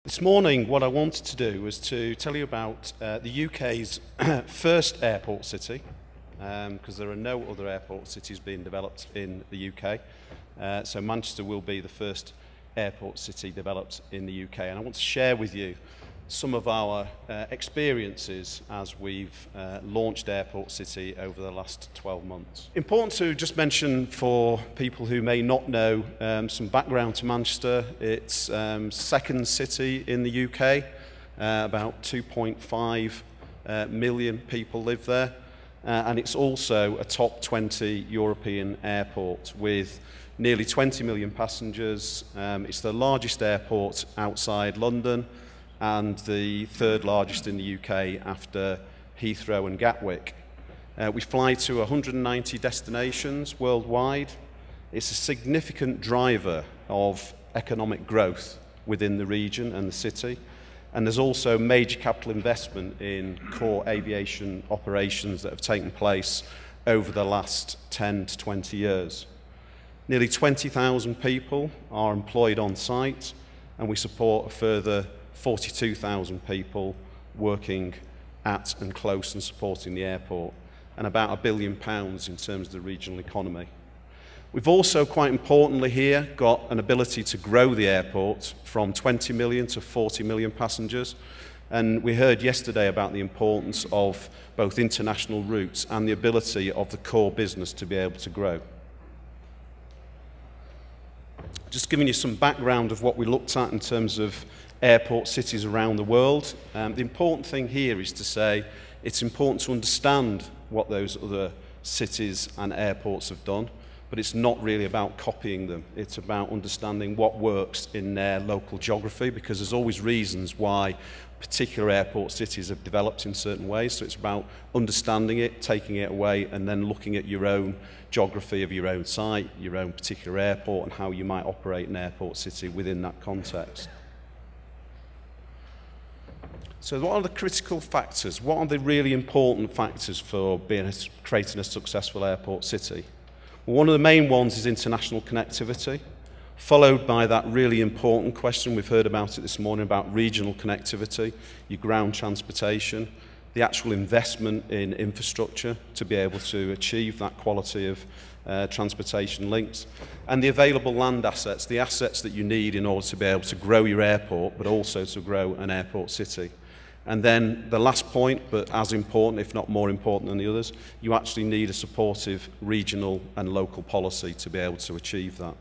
This morning, what I wanted to do was to tell you about the UK's first airport city, because there are no other airport cities being developed in the UK. So Manchester will be the first airport city developed in the UK. And I want to share with you some of our experiences as we've launched Airport City over the last 12 months. Important to just mention for people who may not know some background to Manchester. It's second city in the UK, about 2.5 million people live there, and it's also a top 20 European airport with nearly 20 million passengers. It's the largest airport outside London, and the third largest in the UK after Heathrow and Gatwick. We fly to 190 destinations worldwide. It's a significant driver of economic growth within the region and the city. And there's also major capital investment in core aviation operations that have taken place over the last 10 to 20 years. Nearly 20,000 people are employed on site, and we support a further 42,000 people working at and close and supporting the airport, and about £1 billion in terms of the regional economy. We've also, quite importantly here, got an ability to grow the airport from 20 million to 40 million passengers. And we heard yesterday about the importance of both international routes and the ability of the core business to be able to grow. Just giving you some background of what we looked at in terms of airport cities around the world. The important thing here is to say it's important to understand what those other cities and airports have done, but it's not really about copying them. It's about understanding what works in their local geography, because there's always reasons why particular airport cities have developed in certain ways. So it's about understanding it, taking it away, and then looking at your own geography of your own site, your own particular airport, and how you might operate an airport city within that context. So what are the critical factors? What are the really important factors for creating a successful airport city? Well, one of the main ones is international connectivity, followed by that really important question, we've heard about it this morning, about regional connectivity, your ground transportation, the actual investment in infrastructure to be able to achieve that quality of transportation links, and the available land assets, the assets that you need in order to be able to grow your airport, but also to grow an airport city. And then the last point, but as important, if not more important than the others, you actually need a supportive regional and local policy to be able to achieve that.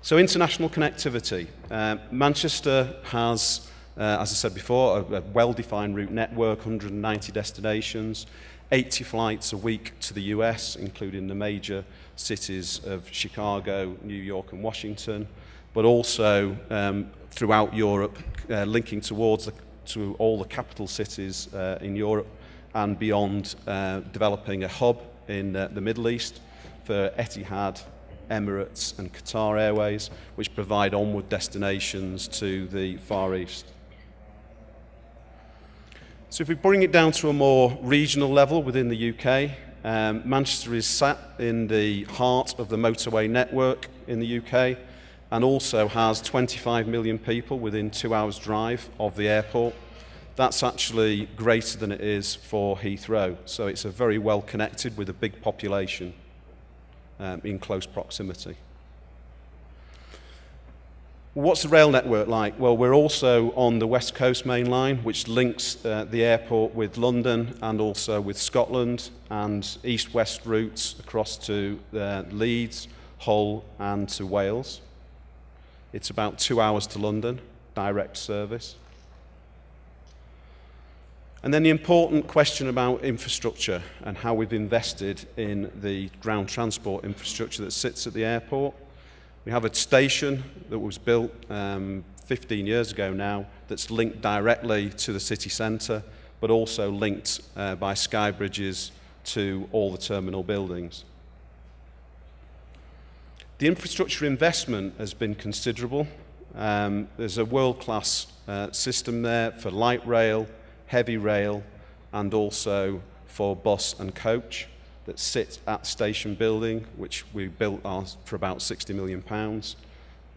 So international connectivity. Manchester has, as I said before, a well-defined route network, 190 destinations, 80 flights a week to the US, including the major cities of Chicago, New York and Washington, but also throughout Europe, linking to all the capital cities in Europe and beyond, developing a hub in the Middle East for Etihad, Emirates and Qatar Airways, which provide onward destinations to the Far East. So if we bring it down to a more regional level within the UK, Manchester is sat in the heart of the motorway network in the UK, and also has 25 million people within 2 hours' drive of the airport. That's actually greater than it is for Heathrow, so it's a very well connected with a big population in close proximity. What's the rail network like? Well, we're also on the West Coast Main Line, which links the airport with London and also with Scotland, and east-west routes across to Leeds, Hull and to Wales. It's about 2 hours to London, direct service. And then the important question about infrastructure and how we've invested in the ground transport infrastructure that sits at the airport. We have a station that was built 15 years ago now that's linked directly to the city centre, but also linked by sky bridges to all the terminal buildings. The infrastructure investment has been considerable. There's a world-class system there for light rail, heavy rail, and also for bus and coach that sit at station building, which we built for about £60 million.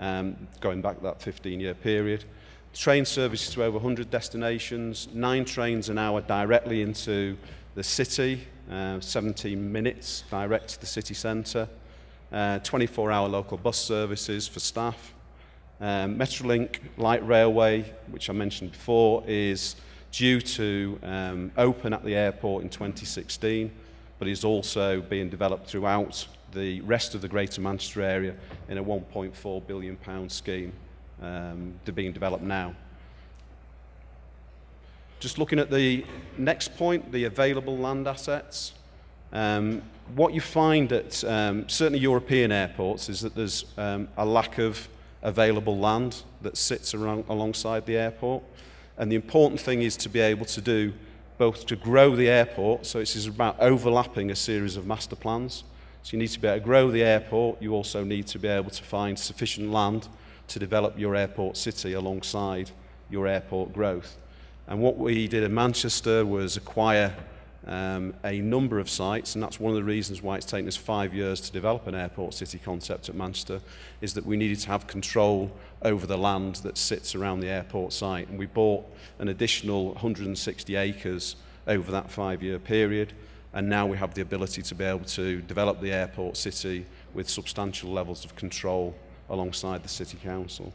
going back that 15-year period. Train services to over 100 destinations, 9 trains an hour directly into the city, 17 minutes direct to the city centre, 24-hour local bus services for staff. Metrolink light railway, which I mentioned before, is due to open at the airport in 2016, but is also being developed throughout the rest of the Greater Manchester area in a £1.4 billion scheme. They're being developed now. Just looking at the next point, the available land assets. What you find at certainly European airports is that there's a lack of available land that sits alongside the airport. And the important thing is to be able to do both to grow the airport, so it's about overlapping a series of master plans. So you need to be able to grow the airport, you also need to be able to find sufficient land to develop your airport city alongside your airport growth. And what we did in Manchester was acquire a number of sites, and that's one of the reasons why it's taken us 5 years to develop an airport city concept at Manchester, is that we needed to have control over the land that sits around the airport site. And we bought an additional 160 acres over that 5-year period, and now we have the ability to be able to develop the airport city with substantial levels of control alongside the City Council.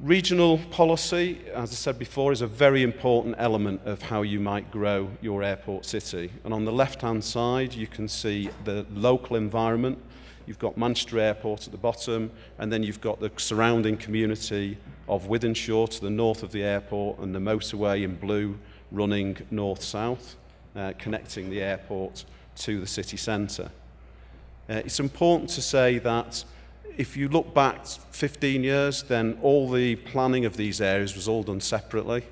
Regional policy, as I said before, is a very important element of how you might grow your airport city. And on the left-hand side, you can see the local environment. You've got Manchester Airport at the bottom, and then you've got the surrounding community of Wythenshawe to the north of the airport, and the motorway in blue running north-south, connecting the airport to the city centre. It's important to say that if you look back 15 years, then all the planning of these areas was all done separately.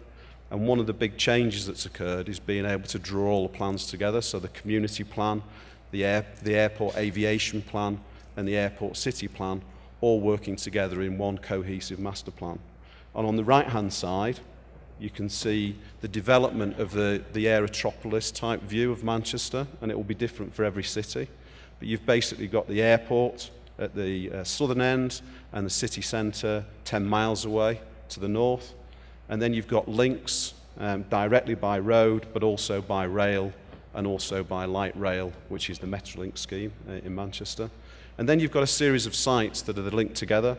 And one of the big changes that's occurred is being able to draw all the plans together. So the community plan, the airport aviation plan, and the airport city plan, all working together in one cohesive master plan. And on the right-hand side, you can see the development of the aerotropolis type view of Manchester, and it will be different for every city. But you've basically got the airport at the southern end and the city centre 10 miles away to the north. And then you've got links directly by road, but also by rail and also by light rail, which is the Metrolink scheme in Manchester. And then you've got a series of sites that are linked together,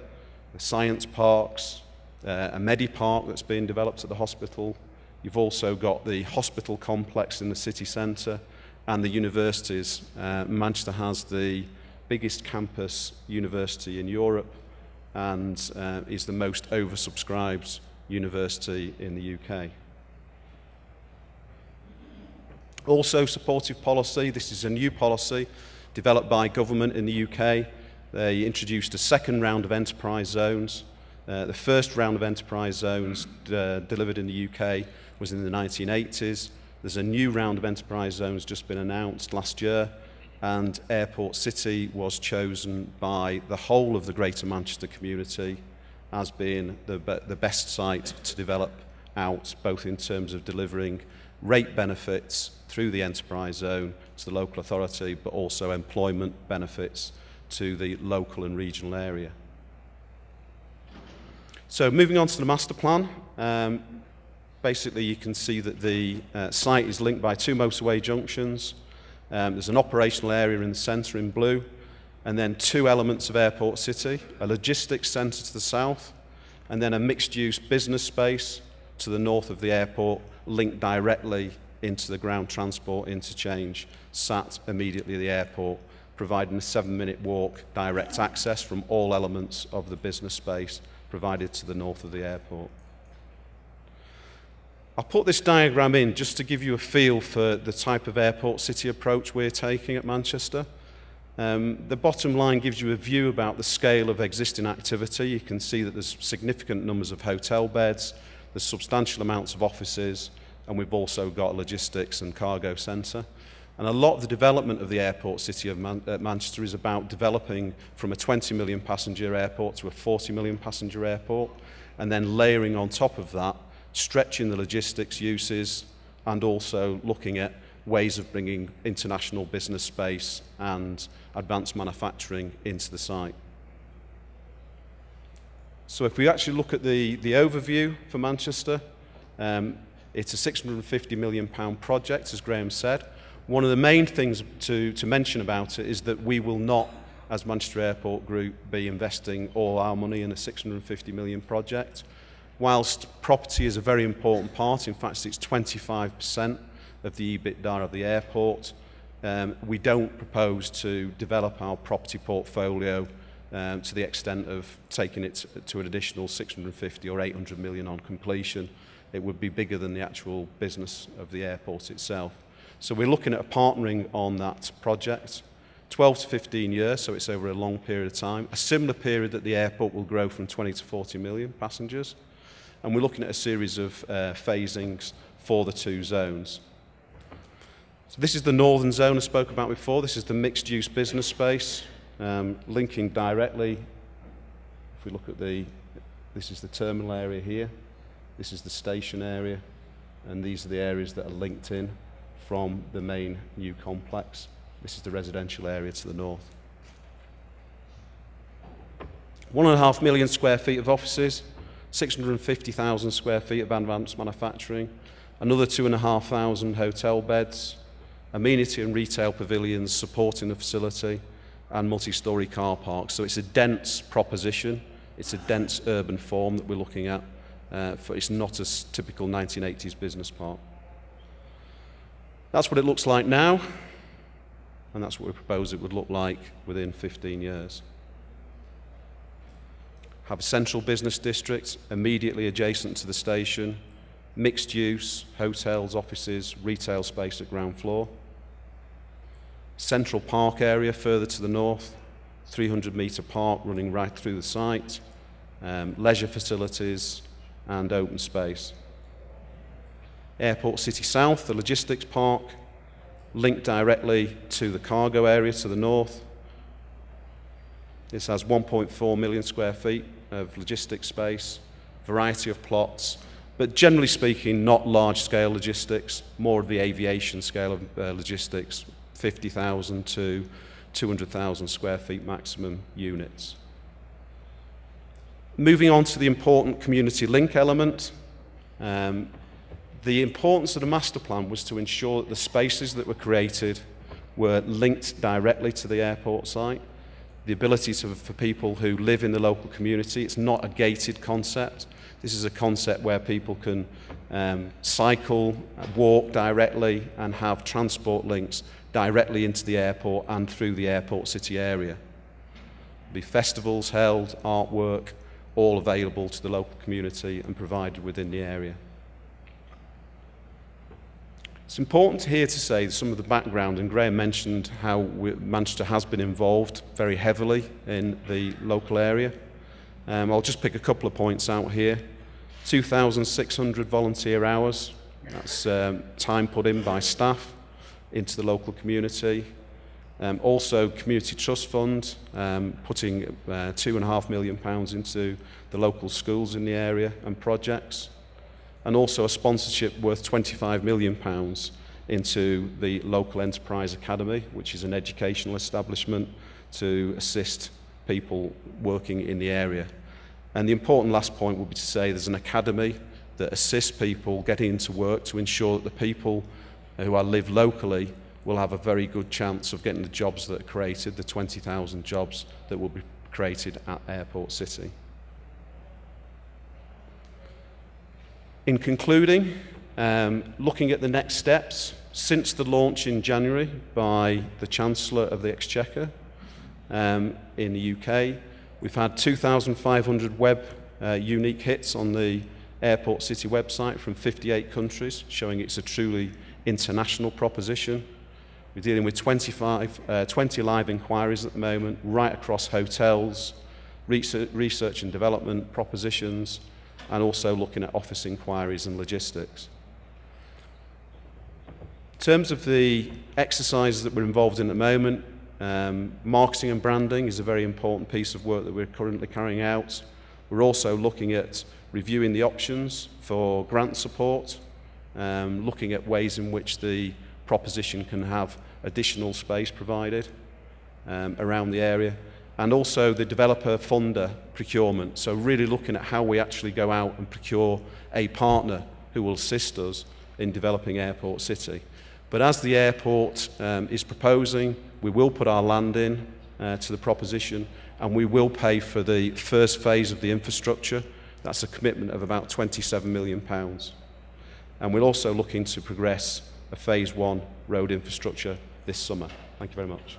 the science parks, a Medipark that's being developed at the hospital. You've also got the hospital complex in the city centre and the universities. Manchester has the biggest campus university in Europe and is the most oversubscribed university in the UK. Also supportive policy. This is a new policy developed by government in the UK. They introduced a second round of enterprise zones. The first round of enterprise zones delivered in the UK was in the 1980s. There's a new round of enterprise zones just been announced last year, and Airport City was chosen by the whole of the Greater Manchester community as being the best site to develop out, both in terms of delivering rate benefits through the enterprise zone to the local authority, but also employment benefits to the local and regional area. So moving on to the master plan, basically you can see that the site is linked by 2 motorway junctions. There's an operational area in the centre in blue, and then 2 elements of Airport City, a logistics centre to the south, and then a mixed-use business space to the north of the airport, linked directly into the ground transport interchange, sat immediately at the airport, providing a 7-minute walk direct access from all elements of the business space provided to the north of the airport. I'll put this diagram in just to give you a feel for the type of airport city approach we're taking at Manchester. The bottom line gives you a view about the scale of existing activity. You can see that there's significant numbers of hotel beds, there's substantial amounts of offices, and we've also got a logistics and cargo centre. And a lot of the development of the airport city of Manchester is about developing from a 20 million passenger airport to a 40 million passenger airport, and then layering on top of that, stretching the logistics uses, and also looking at ways of bringing international business space and advanced manufacturing into the site. So if we actually look at the overview for Manchester, it's a £650 million project, as Graham said. One of the main things to mention about it is that we will not, as Manchester Airport Group, be investing all our money in a £650 million project. Whilst property is a very important part, in fact it's 25% of the EBITDA of the airport, we don't propose to develop our property portfolio to the extent of taking it to an additional 650 or 800 million on completion. It would be bigger than the actual business of the airport itself. So we're looking at a partnering on that project, 12 to 15 years, so it's over a long period of time. A similar period that the airport will grow from 20 to 40 million passengers. And we're looking at a series of phasings for the two zones. So this is the northern zone I spoke about before. This is the mixed-use business space, linking directly. If we look at this is the terminal area here. This is the station area, and these are the areas that are linked in from the main new complex. This is the residential area to the north. 1.5 million square feet of offices, 650,000 square feet of advanced manufacturing, another 2,500 hotel beds, amenity and retail pavilions supporting the facility, and multi-storey car parks. So it's a dense proposition. It's a dense urban form that we're looking at. It's not a typical 1980s business park. That's what it looks like now, and that's what we propose it would look like within 15 years. Have a central business district immediately adjacent to the station, mixed use, hotels, offices, retail space at ground floor. Central park area further to the north, 300-metre park running right through the site, leisure facilities and open space. Airport City South, the logistics park, linked directly to the cargo area to the north. This has 1.4 million square feet of logistics space, variety of plots, but generally speaking, not large-scale logistics, more of the aviation scale of logistics, 50,000 to 200,000 square feet maximum units. Moving on to the important community link element, the importance of the master plan was to ensure that the spaces that were created were linked directly to the airport site. The ability for people who live in the local community, it's not a gated concept. This is a concept where people can cycle, walk directly and have transport links directly into the airport and through the airport city area. There'll be festivals held, artwork, all available to the local community and provided within the area. It's important here to say some of the background, and Graham mentioned how Manchester has been involved very heavily in the local area. I'll just pick a couple of points out here. 2,600 volunteer hours, that's time put in by staff into the local community. Also, Community Trust Fund, putting £2.5 million into the local schools in the area and projects. And also a sponsorship worth £25 million into the local enterprise academy, which is an educational establishment to assist people working in the area. And the important last point would be to say there's an academy that assists people getting into work to ensure that the people who live locally will have a very good chance of getting the jobs that are created, the 20,000 jobs that will be created at Airport City. In concluding, looking at the next steps, since the launch in January by the Chancellor of the Exchequer in the UK, we've had 2,500 web unique hits on the Airport City website from 58 countries, showing it's a truly international proposition. We're dealing with 20 live inquiries at the moment, right across hotels, research and development propositions, and also looking at office inquiries and logistics. In terms of the exercises that we're involved in at the moment, marketing and branding is a very important piece of work that we're currently carrying out. We're also looking at reviewing the options for grant support, looking at ways in which the proposition can have additional space provided around the area, and also the developer funder procurement. So really looking at how we actually go out and procure a partner who will assist us in developing Airport City. But as the airport is proposing, we will put our land in to the proposition, and we will pay for the first phase of the infrastructure. That's a commitment of about £27 million. And we're also looking to progress a phase 1 road infrastructure this summer. Thank you very much.